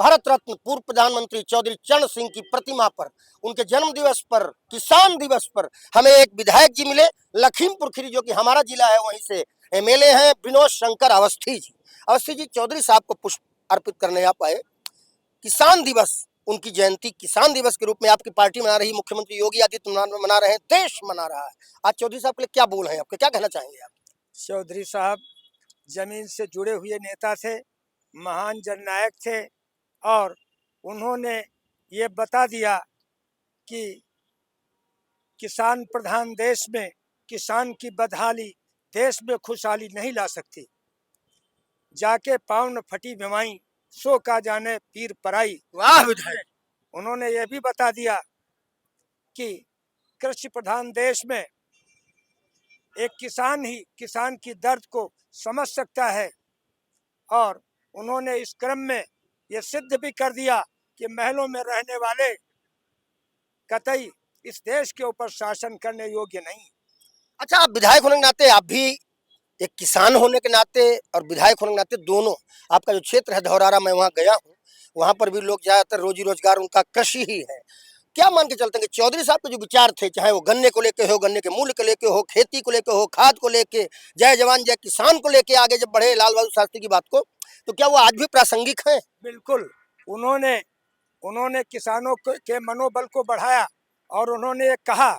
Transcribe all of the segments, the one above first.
भारत रत्न पूर्व प्रधानमंत्री चौधरी चरण सिंह की प्रतिमा पर, उनके जन्म दिवस पर, किसान दिवस पर हमें एक विधायक जी मिले लखीमपुर खीरी, जो कि हमारा जिला है, वहीं से एमएलए हैं विनोद शंकर अवस्थी जी। अवस्थी जी, चौधरी साहब को पुष्प अर्पित करने आप आए। किसान दिवस, उनकी जयंती किसान दिवस के रूप में आपकी पार्टी मना रही, मुख्यमंत्री योगी आदित्यनाथ मना रहे हैं, देश मना रहा है। आज चौधरी साहब के लिए क्या बोल है आपके, क्या कहना चाहेंगे आप? चौधरी साहब जमीन से जुड़े हुए नेता थे, महान जननायक थे और उन्होंने ये बता दिया कि किसान प्रधान देश में किसान की बदहाली देश में खुशहाली नहीं ला सकती। जाके पाँव न फटी बीमाई, सो का जाने पीर पराई। वाह विधायक। उन्होंने ये भी बता दिया कि कृषि प्रधान देश में एक किसान ही किसान की दर्द को समझ सकता है और उन्होंने इस क्रम में ये सिद्ध भी कर दिया कि महलों में रहने वाले कतई इस देश के ऊपर शासन करने योग्य नहीं। अच्छा, आप विधायक होने के नाते, आप भी एक किसान होने के नाते और विधायक होने के नाते, दोनों, आपका जो क्षेत्र है धौरारा, मैं वहाँ गया हूँ, वहाँ पर भी लोग ज्यादातर रोजी रोजगार उनका कृषि ही है। क्या मान के चलते हैं कि चौधरी साहब के जो विचार थे, चाहे वो गन्ने को लेके हो, गन्ने के मूल्य को लेके हो, खेती को लेके हो, खाद को लेके, जय जवान जय किसान को लेके आगे जब बढ़े लाल बहादुर शास्त्री की बात को, तो क्या वो आज भी प्रासंगिक है? बिल्कुल। उन्होंने उन्होंने किसानों के मनोबल को बढ़ाया और उन्होंने ये कहा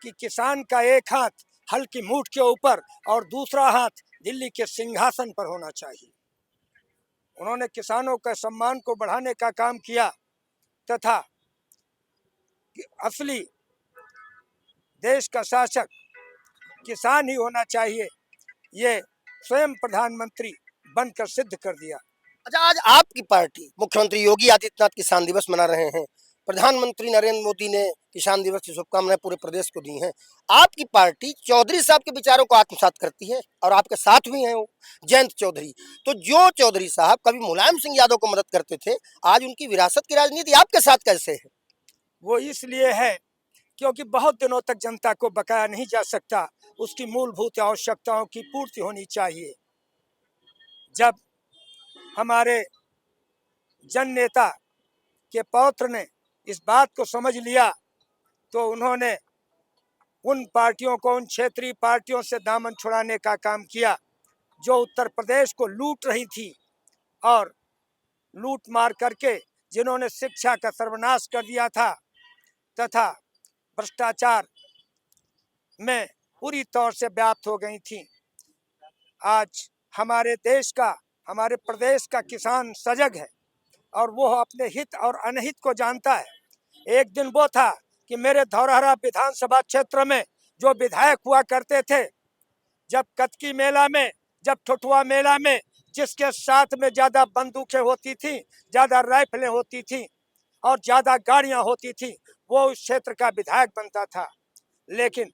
कि किसान का एक हाथ हल की मूठ के ऊपर और दूसरा हाथ दिल्ली के सिंहासन पर होना चाहिए। उन्होंने किसानों के सम्मान को बढ़ाने का काम किया तथा असली देश का शासक किसान ही होना चाहिए, ये स्वयं प्रधानमंत्री बनकर सिद्ध कर दिया। अच्छा, आज आपकी पार्टी, मुख्यमंत्री योगी आदित्यनाथ किसान दिवस मना रहे हैं, प्रधानमंत्री नरेंद्र मोदी ने किसान दिवस की शुभकामनाएं पूरे प्रदेश को दी हैं। आपकी पार्टी चौधरी साहब के विचारों को आत्मसात करती है और आपके साथ भी हैं वो जयंत चौधरी। तो जो चौधरी साहब कभी मुलायम सिंह यादव को मदद करते थे, आज उनकी विरासत की राजनीति आपके साथ कैसे है? वो इसलिए है क्योंकि बहुत दिनों तक जनता को बकाया नहीं जा सकता, उसकी मूलभूत आवश्यकताओं की पूर्ति होनी चाहिए। जब हमारे जन नेता के पौत्र ने इस बात को समझ लिया तो उन्होंने उन पार्टियों को, उन क्षेत्रीय पार्टियों से दामन छुड़ाने का काम किया जो उत्तर प्रदेश को लूट रही थी और लूट मार करके जिन्होंने शिक्षा का सर्वनाश कर दिया था तथा भ्रष्टाचार में पूरी तौर से व्याप्त हो गई थी। आज हमारे देश का, हमारे प्रदेश का किसान सजग है और वो अपने हित और अनहित को जानता है। एक दिन वो था कि मेरे धौरहरा विधानसभा क्षेत्र में जो विधायक हुआ करते थे, जब कतकी मेला में, जब ठुठुआ मेला में जिसके साथ में ज्यादा बंदूकें होती थी, ज्यादा राइफलें होती थी और ज्यादा गाड़ियां होती थी, वो उस क्षेत्र का विधायक बनता था। लेकिन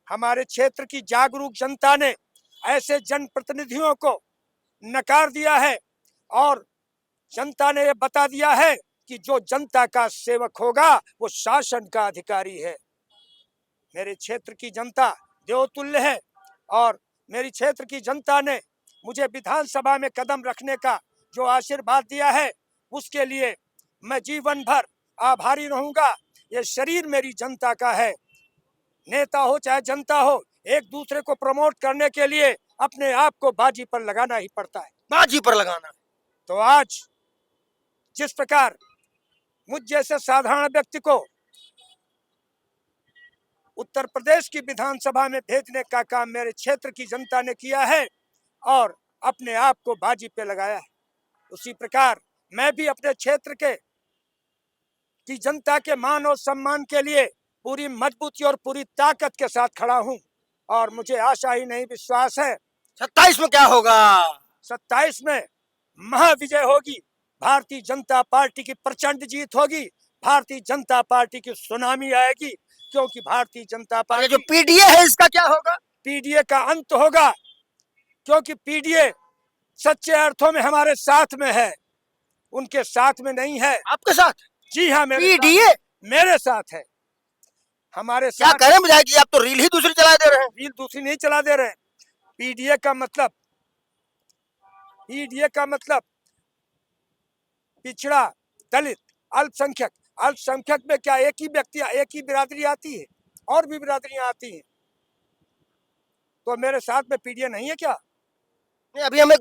हमारे क्षेत्र की जागरूक जनता ने ऐसे जनप्रतिनिधियों को नकार दिया है और जनता ने यह बता दिया है कि जो जनता का सेवक होगा वो शासन का अधिकारी है। मेरे क्षेत्र की जनता देवतुल्य है और मेरी क्षेत्र की जनता ने मुझे विधानसभा में कदम रखने का जो आशीर्वाद दिया है, उसके लिए मैं जीवन भर आभारी रहूंगा। ये शरीर मेरी जनता का है। नेता हो चाहे जनता हो, एक दूसरे को प्रमोट करने के लिए अपने आप को बाजी पर लगाना ही पड़ता है। बाजी पर लगाना। तो आज जिस प्रकार मुझ जैसे साधारण व्यक्ति को उत्तर प्रदेश की विधानसभा में भेजने का काम मेरे क्षेत्र की जनता ने किया है और अपने आप को बाजी पे लगाया है, उसी प्रकार मैं भी अपने क्षेत्र की जनता के मान और सम्मान के लिए पूरी मजबूती और पूरी ताकत के साथ खड़ा हूं और मुझे आशा ही नहीं विश्वास है 27 में क्या होगा। 27 में महाविजय होगी, भारतीय जनता पार्टी की प्रचंड जीत होगी, भारतीय जनता पार्टी की सुनामी आएगी, क्योंकि भारतीय जनता पार्टी, जो पीडीए है इसका क्या होगा? पीडीए का अंत होगा, क्योंकि पीडीए सच्चे अर्थों में हमारे साथ में है, उनके साथ में नहीं है। आपके साथ? जी हाँ, मेरे साथ है। हमारे क्या साथ। करें विधायक जी, आप तो रील ही दूसरी चला दे रहे हैं। रील दूसरी नहीं चला दे रहे हैं। पीडीए का मतलब पिछड़ा, दलित, अल्पसंख्यक। अल्पसंख्यक में क्या एक ही व्यक्ति, एक ही बिरादरी आती है? और भी बिरादरियां आती हैं। तो मेरे साथ में पीडीए नहीं है क्या? नहीं, अभी हमें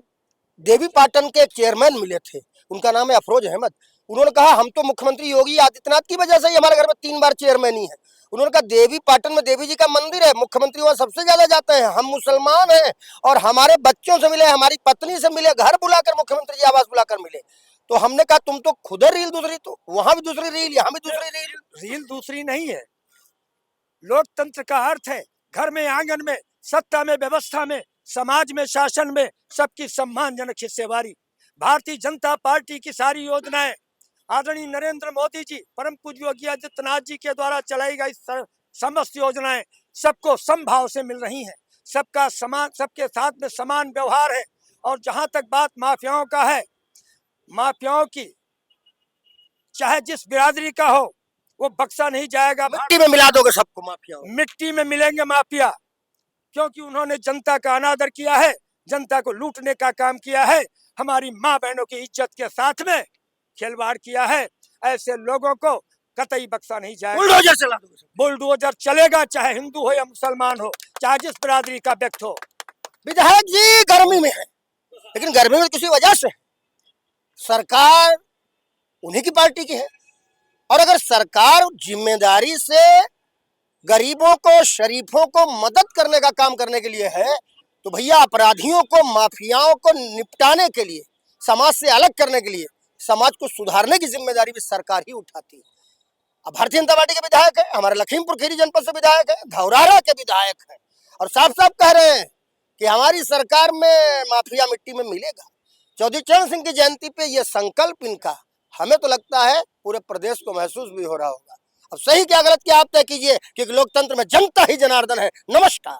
देवी पाटन के एक चेयरमैन मिले थे, उनका नाम है अफरोज अहमद। उन्होंने कहा हम तो मुख्यमंत्री योगी आदित्यनाथ की वजह से ही हमारे घर में 3 बार चेयरमैन ही है। उन्होंने कहा देवी पाटन में देवी जी का मंदिर है, मुख्यमंत्री वहां सबसे ज्यादा जाते हैं, हम मुसलमान हैं और हमारे बच्चों से मिले, हमारी पत्नी से मिले, घर बुलाकर मुख्यमंत्री जी आवास बुलाकर मिले। तो हमने कहा तुम तो खुद रील दूसरी, तो वहां भी दूसरी रील, यहाँ भी दूसरी रील। रील दूसरी नहीं है। लोकतंत्र का अर्थ है घर में, आंगन में, सत्ता में, व्यवस्था में, समाज में, शासन में सबकी सम्मानजनक हिस्सेदारी। भारतीय जनता पार्टी की सारी योजनाएं आदरणीय नरेंद्र मोदी जी, परम पूज्य योगी आदित्यनाथ जी के द्वारा चलाई गई समस्त योजनाएं सबको समभाव से मिल रही हैं। सबका समान, सबके साथ में समान व्यवहार है। और जहां तक बात माफियाओं का है, माफियाओं की चाहे जिस बिरादरी का हो वो बख्शा नहीं जाएगा। मिट्टी में मिला दोगे सबको माफिया? मिट्टी में मिलेंगे माफिया, क्योंकि उन्होंने जनता का अनादर किया है, जनता को लूटने का काम किया है, हमारी माँ बहनों की इज्जत के साथ में खिलवाड़ किया है। ऐसे लोगों को कतई बख्शा नहीं जाएगा। बुलडोजर चला दोगे? बुलडोजर चलेगा, चाहे हिंदू हो या मुसलमान हो, चाहे जिस बिरादरी का व्यक्ति हो। विधायक जी गर्मी में है, लेकिन गर्मी में किसी वजह से सरकार उन्हीं की पार्टी की है। और अगर सरकार जिम्मेदारी से गरीबों को, शरीफों को मदद करने का काम करने के लिए है, तो भैया अपराधियों को, माफियाओं को निपटाने के लिए, समाज से अलग करने के लिए, समाज को सुधारने की जिम्मेदारी भी सरकार ही उठाती है। अब भारतीय जनता पार्टी के विधायक है, हमारे लखीमपुर खीरी जनपद से विधायक है, धौरारा के विधायक है, और साफ साफ कह रहे हैं कि हमारी सरकार में माफिया मिट्टी में मिलेगा। चौधरी चरण सिंह की जयंती पे ये संकल्प इनका, हमें तो लगता है पूरे प्रदेश को महसूस भी हो रहा होगा। अब सही क्या गलत क्या आप तय कीजिए, क्योंकि लोकतंत्र में जनता ही जनार्दन है। नमस्कार।